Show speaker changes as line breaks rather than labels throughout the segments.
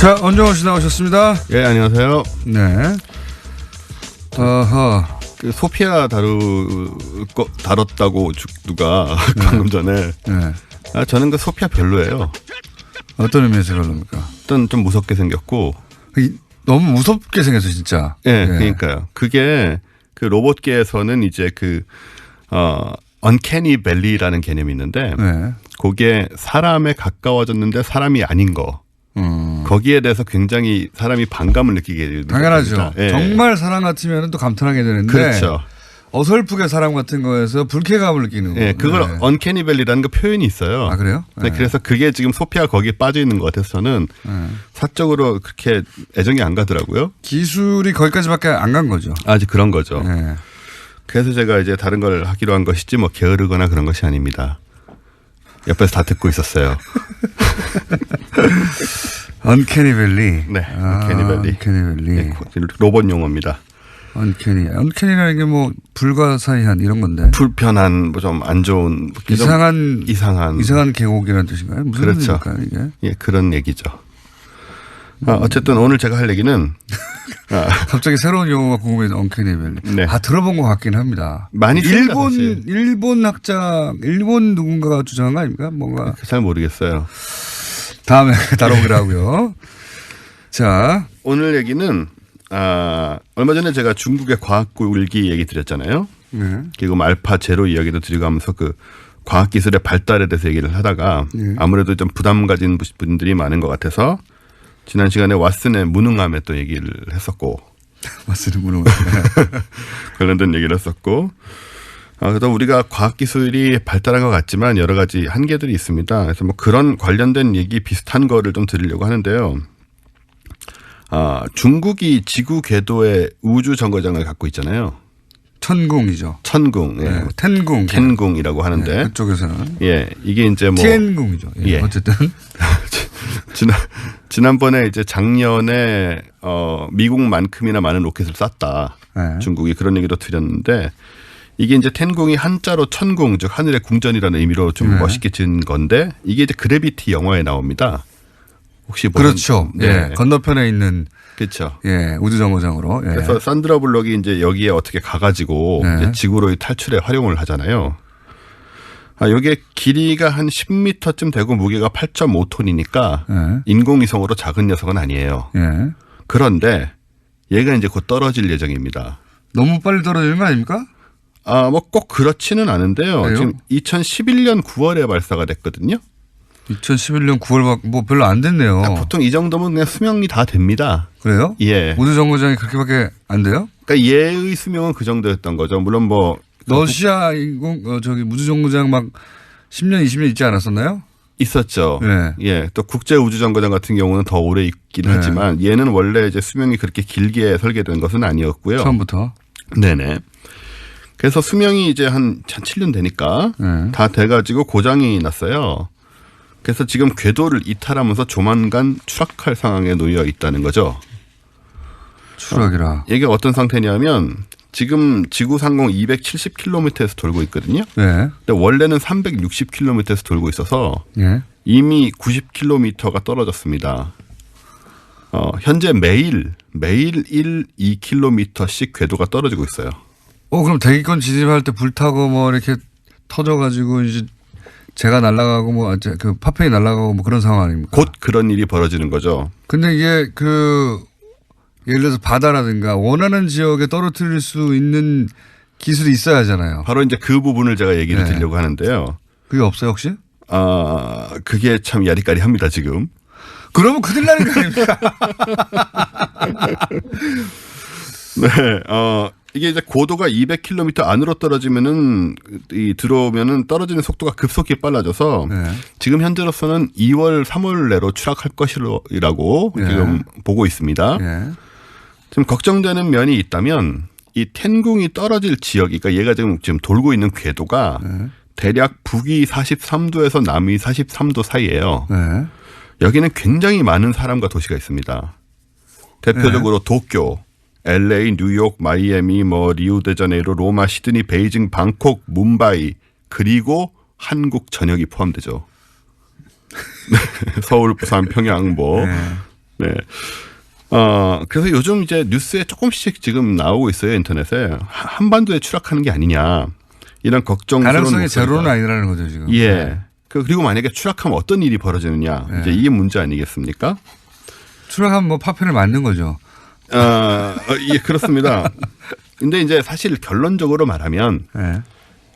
자, 원정호 씨 나오셨습니다.
예, 안녕하세요.
네.
그 소피아 다뤘다고 누가 방금 전에.
네.
저는 그 소피아 별로예요.
어떤 의미에서 별로입니까?
일단 좀 무섭게 생겼고.
너무 무섭게 생겼어, 진짜.
예, 그러니까요. 그게 그 로봇계에서는 이제 언캐니 밸리라는 개념이 있는데.
네.
그게 사람에 가까워졌는데 사람이 아닌 거. 거기에 대해서 굉장히 사람이 반감을 느끼게 됩니다.
당연하죠.
예.
정말 사람 같으면 또 감탄하게 되는데.
그렇죠.
어설프게 사람 같은 거에서 불쾌감을 느끼는 거예요.
예, 그걸 언캐니 밸리라는 그 표현이 있어요.
아, 그래요?
네. 그래서 그게 지금 소피아 거기에 빠져 있는 것 같아서 저는 사적으로 그렇게 애정이 안 가더라고요.
기술이 거기까지밖에 안 간 거죠.
아직 그런 거죠.
네.
그래서 제가 이제 다른 걸 하기로 한 것이지 뭐 게으르거나 그런 것이 아닙니다. 옆에서 다 듣고 있었어요.
언캐니 밸리.
네, 언캐니 밸리.
언캐니 밸리.
네, 로봇 용어입니다.
언캐니라는 게 뭐 불가사의한 이런 건데.
불편한 뭐 좀 안 좋은
이상한 계곡이라는 뜻인가요? 무슨
그렇죠.
뜻입니까 이게?
예, 그런 얘기죠. 어쨌든 오늘 제가 할 얘기는
갑자기 새로운 용어가 궁금해서 언캐니 밸리.
네.
들어본 것 같긴 합니다.
많이
일본 학자, 일본 누군가가 주장한 거 아닙니까? 뭔가.
잘 모르겠어요.
다음에 다뤄보기로 하고요. 자.
오늘 얘기는 얼마 전에 제가 중국의 과학굴기 얘기 드렸잖아요.
네.
그리고 알파 제로 이야기도 드리고 하면서 그 과학기술의 발달에 대해서 얘기를 하다가 아무래도 좀 부담 가진 분들이 많은 것 같아서 지난 시간에 왓슨의 무능함에 또 얘기를 했었고.
왓슨의 무능함.
관련된 얘기를 했었고. 그래서 우리가 과학기술이 발달한 것 같지만 여러 가지 한계들이 있습니다. 그래서 뭐 그런 관련된 얘기 비슷한 거를 좀 드리려고 하는데요. 중국이 지구 궤도에 우주 정거장을 갖고 있잖아요.
천궁이죠.
천궁. 예.
네, 텐궁.
텐궁이라고 하는데.
네, 그쪽에서는.
예. 이게 이제 뭐.
텐궁이죠. 예.
예.
어쨌든.
지난번에 이제 작년에 미국만큼이나 많은 로켓을 쐈다.
네.
중국이 그런 얘기도 드렸는데 이게 이제 텐궁이 한자로 천궁, 즉 하늘의 궁전이라는 의미로 좀 멋있게 지은 건데 이게 이제 그래비티 영화에 나옵니다. 혹시
그렇죠.
네.
예. 건너편에 있는
그렇죠.
예, 우주정거장으로. 예.
그래서 산드라 블록이 이제 여기에 어떻게 가가지고
네.
이제 지구로의 탈출에 활용을 하잖아요. 이게 길이가 한 10m쯤 되고 무게가 8.5톤이니까
예.
인공위성으로 작은 녀석은 아니에요.
예.
그런데 얘가 이제 곧 떨어질 예정입니다.
너무 빨리 떨어지는 거 아닙니까?
뭐 꼭 그렇지는 않은데요.
그래요?
지금 2011년 9월에 발사가 됐거든요.
2011년 9월 뭐 별로 안 됐네요.
보통 이 정도면 그냥 수명이 다 됩니다.
그래요?
예.
우주정거장이 그렇게밖에 안 돼요?
그러니까 얘의 수명은 그 정도였던 거죠. 물론 뭐
러시아 우주정거장 막 10년, 20년 있지 않았었나요?
있었죠.
네.
예. 또 국제우주정거장 같은 경우는 더 오래 있긴
네.
하지만 얘는 원래 이제 수명이 그렇게 길게 설계된 것은 아니었고요.
처음부터.
네네. 그래서 수명이 이제 한 7년 되니까
네.
다 돼가지고 고장이 났어요. 그래서 지금 궤도를 이탈하면서 조만간 추락할 상황에 놓여 있다는 거죠.
추락이라.
이게 어떤 상태냐면 지금 지구 상공 270km에서 돌고 있거든요.
네.
근데 원래는 360km에서 돌고 있어서
예.
이미 90km가 떨어졌습니다. 현재 매일 2km씩 궤도가 떨어지고 있어요.
그럼 대기권 진입할 때 불타고 뭐 이렇게 터져가지고 이제 제가 날아가고 뭐 그 파편이 날아가고 뭐 그런 상황 아닙니까?
곧 그런 일이 벌어지는 거죠.
근데 이게 예를 들어서 바다라든가 원하는 지역에 떨어뜨릴 수 있는 기술이 있어야 하잖아요.
바로 이제 그 부분을 제가 얘기를
네.
드리려고 하는데요.
그게 없어요 혹시?
그게 참 야리까리합니다 지금.
그러면 큰일 나는 거 아닙니까?
네. 이게 이제 고도가 200km 안으로 들어오면은 떨어지는 속도가 급속히 빨라져서
네.
지금 현재로서는 2월, 3월 내로 추락할 것이라고
네.
지금 보고 있습니다.
예.
지금 걱정되는 면이 있다면 이 텐궁이 떨어질 지역이 그러니까 얘가 지금 돌고 있는 궤도가
네.
대략 북위 43도에서 남위 43도 사이예요.
네.
여기는 굉장히 많은 사람과 도시가 있습니다. 대표적으로 도쿄, LA, 뉴욕, 마이애미, 리우데자네이루, 로마, 시드니, 베이징, 방콕, 뭄바이 그리고 한국 전역이 포함되죠. 서울, 부산, 평양 네. 그래서 요즘 이제 뉴스에 조금씩 지금 나오고 있어요. 인터넷에. 한반도에 추락하는 게 아니냐. 이런 걱정스러운
가능성이
목소리가.
제로는 아니라는 거죠 지금.
예.
네.
그리고 만약에 추락하면 어떤 일이 벌어지느냐.
네.
이제 이게 문제 아니겠습니까?
추락하면 뭐 파편을 맞는 거죠.
예, 그렇습니다. 근데 이제 사실 결론적으로 말하면
네.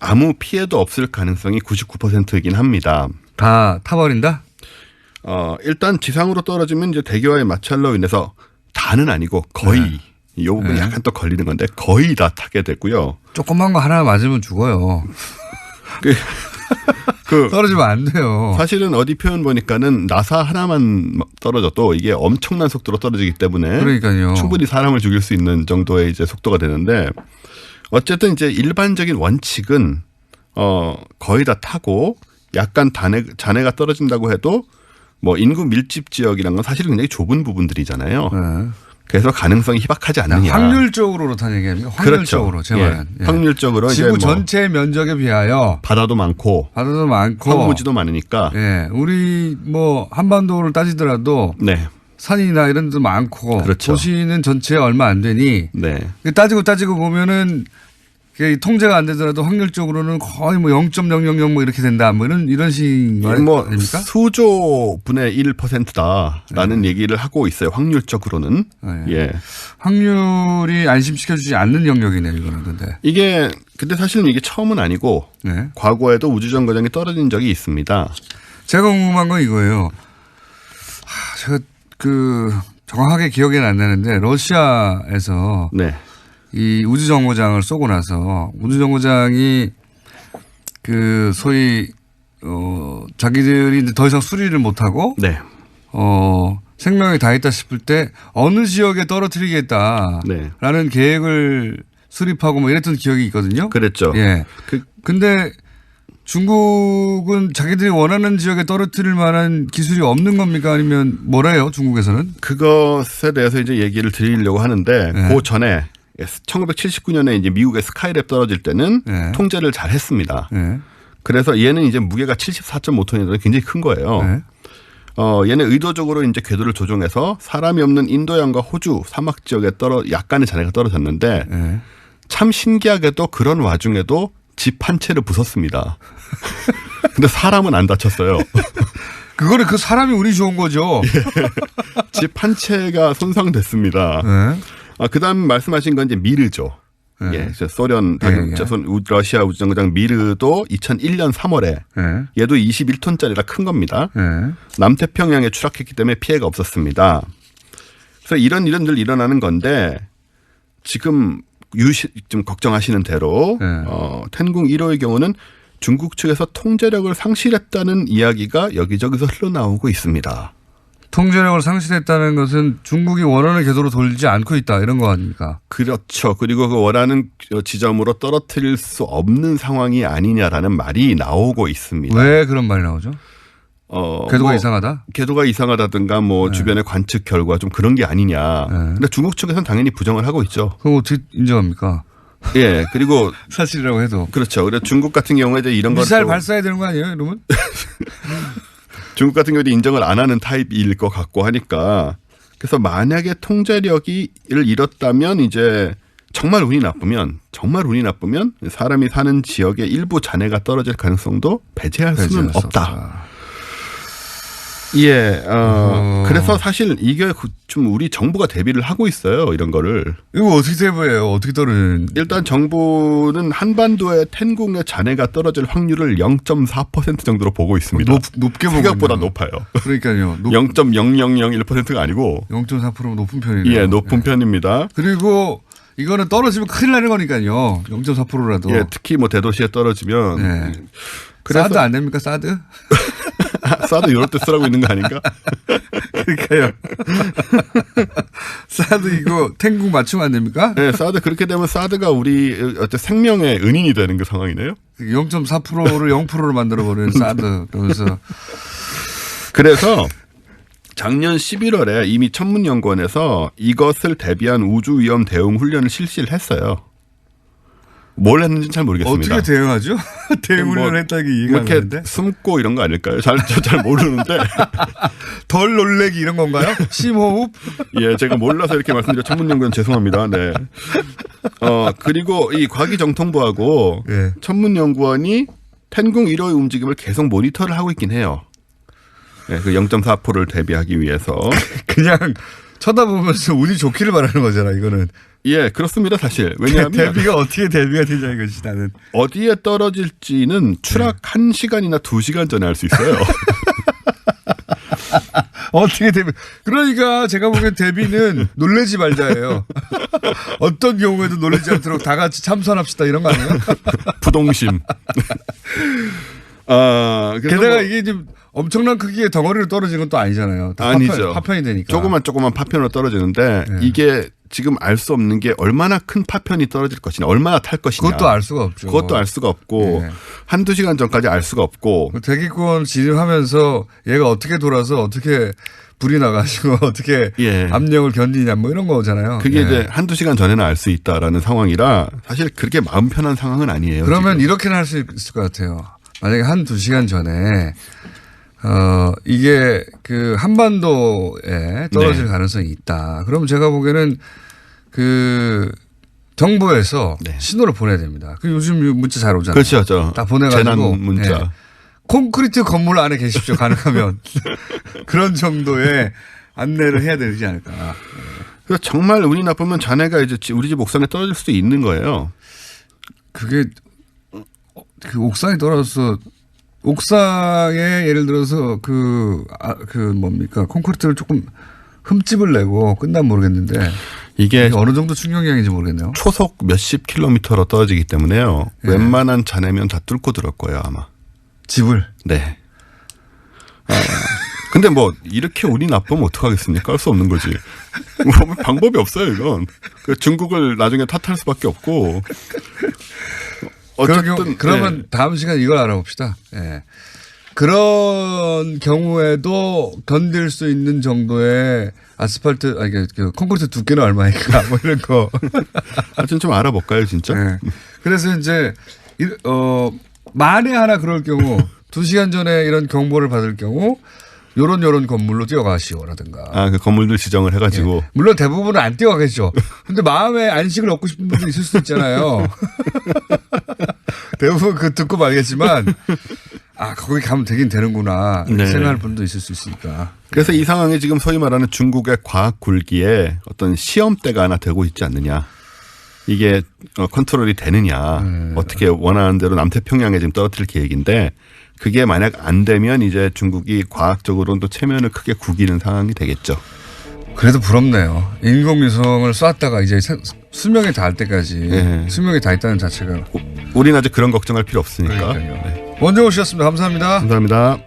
아무 피해도 없을 가능성이 99%이긴 합니다.
다 타버린다?
일단 지상으로 떨어지면 이제 대기와의 마찰로 인해서 다는 아니고 거의 이 부분이 약간 또 걸리는 건데 거의 다 타게 되고요.
조그만 거 하나 맞으면 죽어요. 떨어지면 안 돼요.
사실은 어디 표현 보니까는 나사 하나만 떨어져도 이게 엄청난 속도로 떨어지기 때문에
그러니까요.
충분히 사람을 죽일 수 있는 정도의 이제 속도가 되는데 어쨌든 이제 일반적인 원칙은 거의 다 타고 약간 잔해가 떨어진다고 해도 뭐 인구 밀집 지역이란 건 사실은 굉장히 좁은 부분들이잖아요.
네.
그래서 가능성이 희박하지 않느냐.
확률적으로 그렇다는 얘기입니다. 확률적으로
그렇죠.
제 말은.
예. 확률적으로
지구
이제 뭐
전체 면적에 비하여
바다도 많고
바다도 많고
황무지도 많으니까.
예, 우리 뭐 한반도를 따지더라도
네.
산이나 이런 데도 많고
그렇죠.
도시는 전체에 얼마 안 되니
네.
따지고 보면은 통제가 안 되더라도 확률적으로는 거의 뭐 0.000 뭐 이렇게 된다 뭐 이런 식인 거
뭐
아닙니까?
수조 분의 1%다라는 얘기를 하고 있어요. 확률적으로는.
네.
예.
확률이 안심시켜주지 않는 영역이네요, 이거는 근데.
근데 사실은 이게 처음은 아니고
네.
과거에도 우주정거장이 떨어진 적이 있습니다.
제가 궁금한 건 이거예요. 제가 정확하게 기억에는 안 나는데 러시아에서
네.
이 우주정거장을 쏘고 나서 우주정거장이 소위 자기들이 이제 더 이상 수리를 못하고
네.
생명이 다 있다 싶을 때 어느 지역에 떨어뜨리겠다라는
네.
계획을 수립하고 뭐 이랬던 기억이 있거든요.
그랬죠.
예. 근데 중국은 자기들이 원하는 지역에 떨어뜨릴 만한 기술이 없는 겁니까? 아니면 뭐래요? 중국에서는?
그것에 대해서 이제 얘기를 드리려고 하는데
네.
그 전에 1979년에 이제 미국의 스카이랩 떨어질 때는
네.
통제를 잘 했습니다.
네.
그래서 얘는 이제 무게가 74.5톤이라서 굉장히 큰 거예요.
네.
얘는 의도적으로 이제 궤도를 조종해서 사람이 없는 인도양과 호주 사막 지역에 약간의 잔해가 떨어졌는데
네.
참 신기하게도 그런 와중에도 집 한 채를 부쉈습니다. 근데 사람은 안 다쳤어요.
그거는 그 사람이 운이 좋은 거죠.
집 한 채가 손상됐습니다.
네.
그다음 말씀하신 건 이제 미르죠.
네.
예, 소련, 러시아 우주정거장 미르도 2001년 3월에
네.
얘도 21톤짜리라 큰 겁니다.
네.
남태평양에 추락했기 때문에 피해가 없었습니다. 그래서 이런 일은 늘 일어나는 건데 지금 좀 걱정하시는 대로
네.
텐궁 1호의 경우는 중국 측에서 통제력을 상실했다는 이야기가 여기저기서 흘러나오고 있습니다.
통제력을 상실했다는 것은 중국이 원하는 궤도로 돌지 않고 있다 이런 거 아닙니까?
그렇죠. 그리고 그 원하는 지점으로 떨어뜨릴 수 없는 상황이 아니냐라는 말이 나오고 있습니다.
왜 그런 말이 나오죠? 궤도가 이상하다?
궤도가 이상하다든가 뭐
네.
주변의 관측 결과 좀 그런 게 아니냐.
네.
근데 중국 측에서는 당연히 부정을 하고 있죠.
그럼 어떻게 인정합니까?
예. 그리고
사실이라고 해도.
그렇죠. 그래서 중국 같은 경우에 이제 이런
미사일
것도
발사해야 되는 거 아니에요, 여러분?
중국 같은 경우도 인정을 안 하는 타입일 것 같고 하니까 그래서 만약에 통제력을 잃었다면 이제 정말 운이 나쁘면 사람이 사는 지역의 일부 잔해가 떨어질 가능성도 배제할 수는 없다. 예. 그래서 사실 이게 좀 우리 정부가 대비를 하고 있어요. 이런 거를.
이거 어떻게 대비해요? 어떻게 떨어지는?
일단 정부는 한반도에 텐궁의 잔해가 떨어질 확률을 0.4% 정도로 보고 있습니다.
높게 보고
생각보다
있네요.
높아요.
그러니까요.
0.0001%가 아니고
0.4%면 높은 편이네요.
예, 높은 편입니다.
그리고 이거는 떨어지면 큰일 나는 거니까요. 0.4%라도.
예, 특히 뭐 대도시에 떨어지면
네.
그래서
사드 안 됩니까? 사드?
사드 이럴 때 쓰라고 있는 거 아닌가?
그러니까요. 사드 이거 텐궁 맞추면 안 됩니까?
네, 사드 그렇게 되면 사드가 우리 어째 생명의 은인이 되는 그 상황이네요.
0.4%를 0%로 만들어버리는 사드.
그래서 작년 11월에 이미 천문연구원에서 이것을 대비한 우주위험 대응 훈련을 실시를 했어요. 뭘 했는지는 잘 모르겠습니다.
어떻게 대응하죠? 대응훈련을 했다는 게 이해가
뭐
안
이렇게
되는데.
숨고 이런 거 아닐까요? 잘 모르는데.
덜 놀래기 이런 건가요? 심호흡?
예, 제가 몰라서 이렇게 말씀드려 천문연구원 죄송합니다. 네. 그리고 이 과기정통부하고
예.
천문연구원이 텐궁 1호의 움직임을 계속 모니터를 하고 있긴 해요. 예, 그 0.4%를 대비하기 위해서.
그냥 쳐다보면서 운이 좋기를 바라는 거잖아, 이거는.
예, 그렇습니다, 사실. 왜냐하면
대비가 어떻게 대비가 되냐 이것이 나는.
어디에 떨어질지는 추락 1시간이나 2시간 전에 알 수 있어요.
어떻게 대비. 그러니까 제가 보기엔 대비는 놀래지 말자예요. 어떤 경우에도 놀라지 않도록 다 같이 참선합시다 이런 거 아니에요?
부동심. 그래서
게다가 이게 지금 엄청난 크기의 덩어리로 떨어지는 건 또 아니잖아요. 다
아니죠.
파편이 되니까.
조그만 파편으로 떨어지는데
네.
이게 지금 알 수 없는 게 얼마나 큰 파편이 떨어질 것이냐, 얼마나 탈 것이냐.
그것도 알 수가 없죠.
그것도 알 수가 없고
네.
한두 시간 전까지 알 수가 없고.
대기권 진입하면서 얘가 어떻게 돌아서 어떻게 불이 나가지고 어떻게
예.
압력을 견디냐 뭐 이런 거잖아요.
그게
예.
이제 한두 시간 전에는 알 수 있다라는 상황이라 사실 그렇게 마음 편한 상황은 아니에요.
그러면
지금.
이렇게는 할 수 있을 것 같아요. 만약에 한두 시간 전에 이게 그 한반도에 떨어질
네.
가능성이 있다. 그럼 제가 보기에는 그 정부에서
네.
신호를 보내야 됩니다. 그 요즘 문자 잘 오잖아요.
그렇죠.
다 보내가지고
재난 문자.
예. 콘크리트 건물 안에 계십시오. 가능하면 그런 정도의 안내를 해야 되지 않을까.
그래서 정말 운이 나쁘면 자네가 이제 우리 집 옥상에 떨어질 수도 있는 거예요.
그게 그 옥상에 떨어져서 옥상에 예를 들어서 그 뭡니까 콘크리트를 조금 흠집을 내고 끝나면 모르겠는데
이게
어느 정도 충격량인지 모르겠네요.
초속 몇십 킬로미터로 떨어지기 때문에요.
예.
웬만한 자네면 다 뚫고 들어올 거예요 아마.
집을.
네. 근데 뭐 이렇게 운이 나쁘면 어떡하겠습니까? 할 수 없는 거지. 뭐 방법이 없어요 이건. 그 중국을 나중에 탓할 수밖에 없고. 어쨌든
그러면
네.
다음 시간 이걸 알아봅시다. 예. 그런 경우에도 견딜 수 있는 정도의 아스팔트, 그 콘크리트 두께는 얼마인가 뭐 이런 거.
하여튼 좀 알아볼까요 진짜?
예. 그래서 이제 만에 하나 그럴 경우 2시간 전에 이런 경보를 받을 경우 요런 건물로 뛰어가시오라든가.
그 건물들 지정을 해가지고.
예. 물론 대부분은 안 뛰어가겠죠. 근데 마음에 안식을 얻고 싶은 분도 있을 수도 있잖아요. 대부분 그 듣고 말겠지만 거기 가면 되긴 되는구나.
네.
생각할 분도 있을 수 있으니까.
그래서 이 상황이 지금 소위 말하는 중국의 과학 굴기에 어떤 시험대가 하나 되고 있지 않느냐. 이게 컨트롤이 되느냐. 어떻게 원하는 대로 남태평양에 지금 떨어뜨릴 계획인데 그게 만약 안 되면 이제 중국이 과학적으로는 또 체면을 크게 구기는 상황이 되겠죠.
그래도 부럽네요. 인공위성을 쐈다가 이제 수명에 닿을 때까지
네.
수명이 다 있다는 자체가.
우리는 아직 그런 걱정할 필요 없으니까.
네. 원정호 씨였습니다. 감사합니다.
감사합니다.